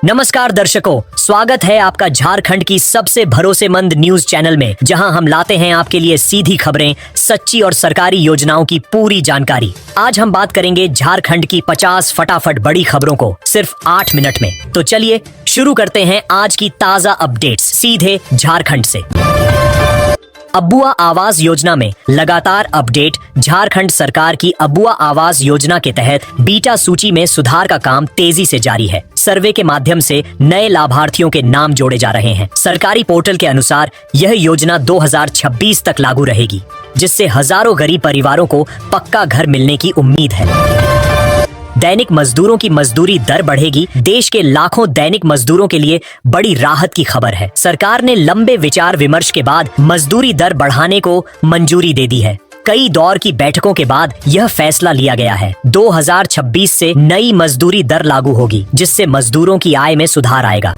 नमस्कार दर्शकों, स्वागत है आपका झारखंड की सबसे भरोसेमंद न्यूज चैनल में, जहां हम लाते हैं आपके लिए सीधी खबरें, सच्ची और सरकारी योजनाओं की पूरी जानकारी। आज हम बात करेंगे झारखंड की 50 फटाफट बड़ी खबरों को सिर्फ 8 मिनट में। तो चलिए शुरू करते हैं आज की ताजा अपडेट्स सीधे झारखंड से। अबुआ आवास योजना में लगातार अपडेट। झारखंड सरकार की अबुआ आवास योजना के तहत बीटा सूची में सुधार का काम तेजी से जारी है। सर्वे के माध्यम से नए लाभार्थियों के नाम जोड़े जा रहे हैं। सरकारी पोर्टल के अनुसार यह योजना 2026 तक लागू रहेगी, जिससे हजारों गरीब परिवारों को पक्का घर मिलने की उम्मीद है। दैनिक मजदूरों की मजदूरी दर बढ़ेगी। देश के लाखों दैनिक मजदूरों के लिए बड़ी राहत की खबर है। सरकार ने लंबे विचार विमर्श के बाद मजदूरी दर बढ़ाने को मंजूरी दे दी है। कई दौर की बैठकों के बाद यह फैसला लिया गया है। 2026 से नई मजदूरी दर लागू होगी, जिससे मजदूरों की आय में सुधार आएगा।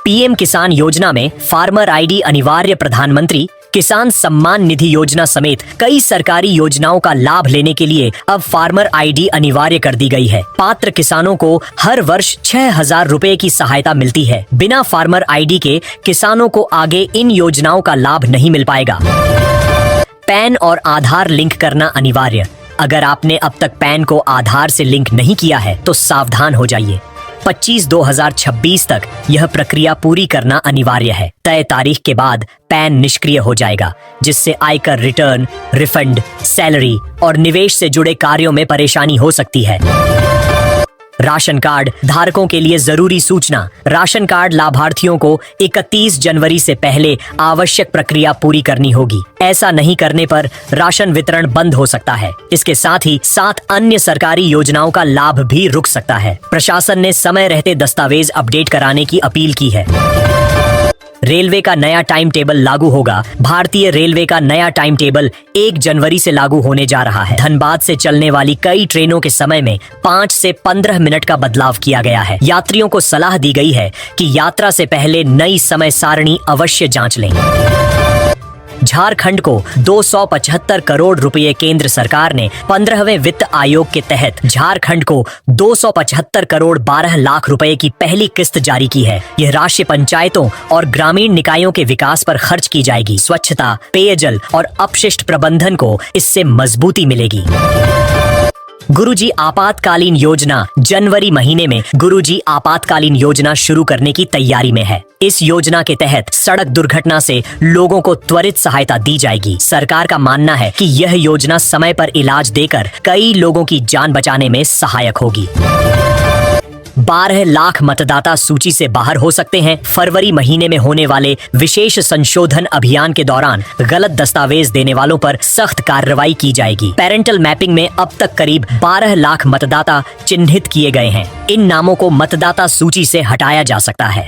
पीएम किसान योजना में फार्मर आईडी अनिवार्य। प्रधानमंत्री किसान सम्मान निधि योजना समेत कई सरकारी योजनाओं का लाभ लेने के लिए अब फार्मर आईडी अनिवार्य कर दी गई है। पात्र किसानों को हर वर्ष 6,000 रुपए की सहायता मिलती है। बिना फार्मर आईडी के किसानों को आगे इन योजनाओं का लाभ नहीं मिल पाएगा। पैन और आधार लिंक करना अनिवार्य। अगर आपने अब तक पैन को आधार से लिंक नहीं किया है तो सावधान हो जाइए। 25/2026 तक यह प्रक्रिया पूरी करना अनिवार्य है। तय तारीख के बाद पैन निष्क्रिय हो जाएगा, जिससे आयकर रिटर्न, रिफंड, सैलरी और निवेश से जुड़े कार्यों में परेशानी हो सकती है। राशन कार्ड धारकों के लिए जरूरी सूचना। राशन कार्ड लाभार्थियों को 31 जनवरी से पहले आवश्यक प्रक्रिया पूरी करनी होगी। ऐसा नहीं करने पर राशन वितरण बंद हो सकता है। इसके साथ ही 7 अन्य सरकारी योजनाओं का लाभ भी रुक सकता है। प्रशासन ने समय रहते दस्तावेज अपडेट कराने की अपील की है। रेलवे का नया टाइम टेबल लागू होगा। भारतीय रेलवे का नया टाइम टेबल 1 जनवरी से लागू होने जा रहा है। धनबाद से चलने वाली कई ट्रेनों के समय में 5 से 15 मिनट का बदलाव किया गया है। यात्रियों को सलाह दी गई है कि यात्रा से पहले नई समय सारणी अवश्य जांच लें। झारखंड को 275 करोड़ रुपए केंद्र सरकार ने 15वें वित्त आयोग के तहत झारखंड को 275 करोड़ 12 लाख रुपए की पहली किस्त जारी की है। यह राशि पंचायतों और ग्रामीण निकायों के विकास पर खर्च की जाएगी। स्वच्छता, पेयजल और अपशिष्ट प्रबंधन को इससे मजबूती मिलेगी। गुरुजी आपातकालीन योजना। जनवरी महीने में गुरुजी आपातकालीन योजना शुरू करने की तैयारी में है। इस योजना के तहत सड़क दुर्घटना से लोगों को त्वरित सहायता दी जाएगी। सरकार का मानना है कि यह योजना समय पर इलाज देकर कई लोगों की जान बचाने में सहायक होगी। 12 लाख मतदाता सूची से बाहर हो सकते हैं। फरवरी महीने में होने वाले विशेष संशोधन अभियान के दौरान गलत दस्तावेज देने वालों पर सख्त कार्रवाई की जाएगी। पेरेंटल मैपिंग में अब तक करीब 12 लाख मतदाता चिन्हित किए गए हैं। इन नामों को मतदाता सूची से हटाया जा सकता है।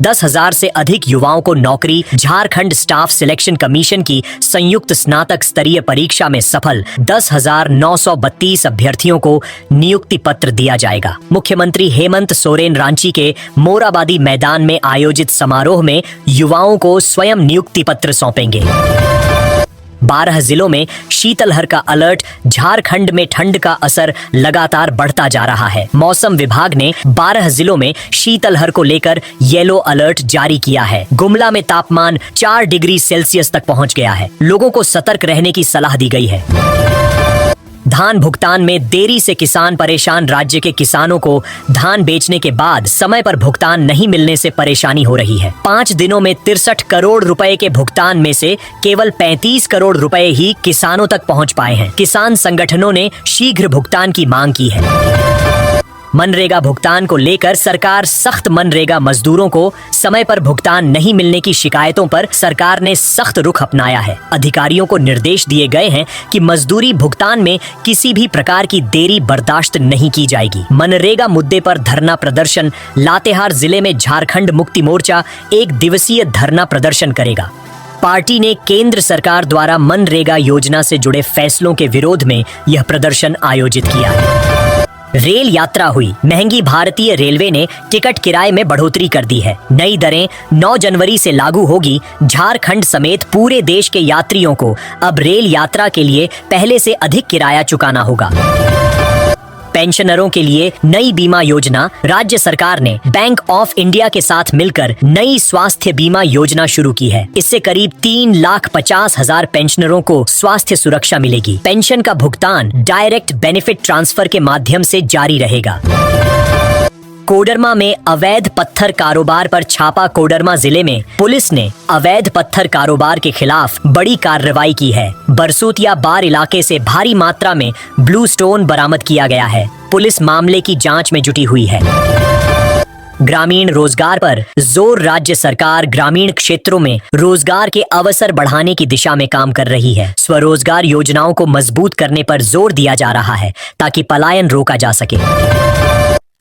10,000 से अधिक युवाओं को नौकरी। झारखंड स्टाफ सिलेक्शन कमीशन की संयुक्त स्नातक स्तरीय परीक्षा में सफल 10,932 अभ्यर्थियों को नियुक्ति पत्र दिया जाएगा। मुख्यमंत्री हेमंत सोरेन रांची के मोराबादी मैदान में आयोजित समारोह में युवाओं को स्वयं नियुक्ति पत्र सौंपेंगे। 12 जिलों में शीतलहर का अलर्ट। झारखंड में ठंड का असर लगातार बढ़ता जा रहा है। मौसम विभाग ने 12 जिलों में शीतलहर को लेकर येलो अलर्ट जारी किया है। गुमला में तापमान 4 डिग्री सेल्सियस तक पहुंच गया है। लोगों को सतर्क रहने की सलाह दी गई है। धान भुगतान में देरी से किसान परेशान। राज्य के किसानों को धान बेचने के बाद समय पर भुगतान नहीं मिलने से परेशानी हो रही है। 5 दिनों में 63 करोड़ रुपए के भुगतान में से केवल 35 करोड़ रुपए ही किसानों तक पहुंच पाए हैं। किसान संगठनों ने शीघ्र भुगतान की मांग की है। मनरेगा भुगतान को लेकर सरकार सख्त। मनरेगा मजदूरों को समय पर भुगतान नहीं मिलने की शिकायतों पर सरकार ने सख्त रुख अपनाया है। अधिकारियों को निर्देश दिए गए हैं कि मजदूरी भुगतान में किसी भी प्रकार की देरी बर्दाश्त नहीं की जाएगी। मनरेगा मुद्दे पर धरना प्रदर्शन। लातेहार जिले में झारखंड मुक्ति मोर्चा 1 दिवसीय धरना प्रदर्शन करेगा। पार्टी ने केंद्र सरकार द्वारा मनरेगा योजना से जुड़े फैसलों के विरोध में यह प्रदर्शन आयोजित किया है। रेल यात्रा हुई महंगी। भारतीय रेलवे ने टिकट किराए में बढ़ोतरी कर दी है। नई दरें 9 जनवरी से लागू होगी। झारखंड समेत पूरे देश के यात्रियों को अब रेल यात्रा के लिए पहले से अधिक किराया चुकाना होगा। पेंशनरों के लिए नई बीमा योजना। राज्य सरकार ने बैंक ऑफ इंडिया के साथ मिलकर नई स्वास्थ्य बीमा योजना शुरू की है। इससे करीब 3,50,000 पेंशनरों को स्वास्थ्य सुरक्षा मिलेगी। पेंशन का भुगतान डायरेक्ट बेनिफिट ट्रांसफर के माध्यम से जारी रहेगा। कोडरमा में अवैध पत्थर कारोबार पर छापा। कोडरमा जिले में पुलिस ने अवैध पत्थर कारोबार के खिलाफ बड़ी कार्रवाई की है। बरसूतिया बार इलाके से भारी मात्रा में ब्लू स्टोन बरामद किया गया है। पुलिस मामले की जांच में जुटी हुई है। ग्रामीण रोजगार पर जोर। राज्य सरकार ग्रामीण क्षेत्रों में रोजगार के अवसर बढ़ाने की दिशा में काम कर रही है। स्वरोजगार योजनाओं को मजबूत करने पर जोर दिया जा रहा है ताकि पलायन रोका जा सके।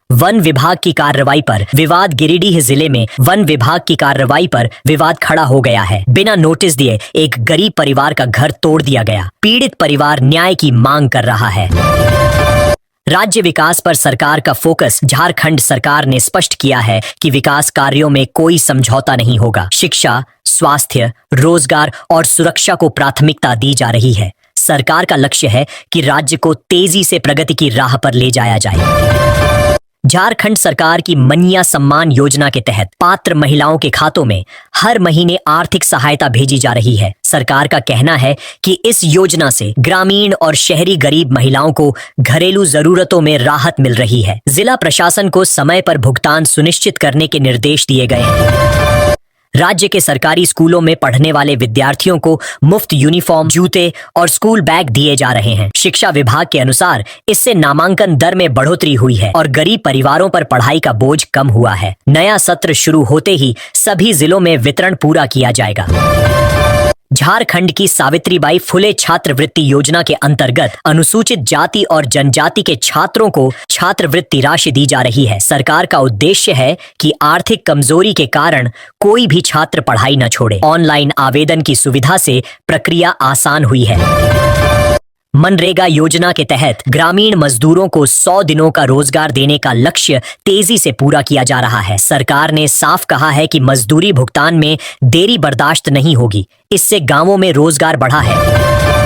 वन विभाग की कार्रवाई पर विवाद। गिरिडीह जिले में वन विभाग की कार्रवाई पर विवाद खड़ा हो गया है। बिना नोटिस दिए एक गरीब परिवार का घर तोड़ दिया गया। पीड़ित परिवार न्याय की मांग कर रहा है। राज्य विकास पर सरकार का फोकस। झारखंड सरकार ने स्पष्ट किया है कि विकास कार्यों में कोई समझौता नहीं होगा। शिक्षा, स्वास्थ्य, रोजगार और सुरक्षा को प्राथमिकता दी जा रही है। सरकार का लक्ष्य है कि राज्य को तेजी से प्रगति की राह पर ले जाया जाए। झारखंड सरकार की मनिया सम्मान योजना के तहत पात्र महिलाओं के खातों में हर महीने आर्थिक सहायता भेजी जा रही है। सरकार का कहना है कि इस योजना से ग्रामीण और शहरी गरीब महिलाओं को घरेलू जरूरतों में राहत मिल रही है। जिला प्रशासन को समय पर भुगतान सुनिश्चित करने के निर्देश दिए गए हैं। राज्य के सरकारी स्कूलों में पढ़ने वाले विद्यार्थियों को मुफ्त यूनिफॉर्म, जूते और स्कूल बैग दिए जा रहे हैं। शिक्षा विभाग के अनुसार इससे नामांकन दर में बढ़ोतरी हुई है और गरीब परिवारों पर पढ़ाई का बोझ कम हुआ है। नया सत्र शुरू होते ही सभी जिलों में वितरण पूरा किया जाएगा। झारखंड की सावित्रीबाई फुले छात्रवृत्ति योजना के अंतर्गत अनुसूचित जाति और जनजाति के छात्रों को छात्रवृत्ति राशि दी जा रही है। सरकार का उद्देश्य है कि आर्थिक कमजोरी के कारण कोई भी छात्र पढ़ाई न छोड़े। ऑनलाइन आवेदन की सुविधा से प्रक्रिया आसान हुई है। मनरेगा योजना के तहत ग्रामीण मजदूरों को 100 दिनों का रोजगार देने का लक्ष्य तेजी से पूरा किया जा रहा है। सरकार ने साफ कहा है कि मजदूरी भुगतान में देरी बर्दाश्त नहीं होगी। इससे गांवों में रोजगार बढ़ा है।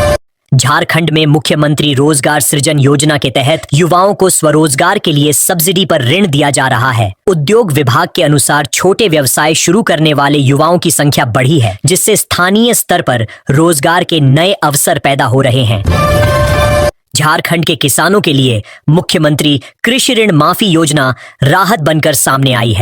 झारखंड में मुख्यमंत्री रोजगार सृजन योजना के तहत युवाओं को स्वरोजगार के लिए सब्सिडी पर ऋण दिया जा रहा है। उद्योग विभाग के अनुसार छोटे व्यवसाय शुरू करने वाले युवाओं की संख्या बढ़ी है, जिससे स्थानीय स्तर पर रोजगार के नए अवसर पैदा हो रहे हैं। झारखंड के किसानों के लिए मुख्यमंत्री कृषि ऋण माफी योजना राहत बनकर सामने आई है।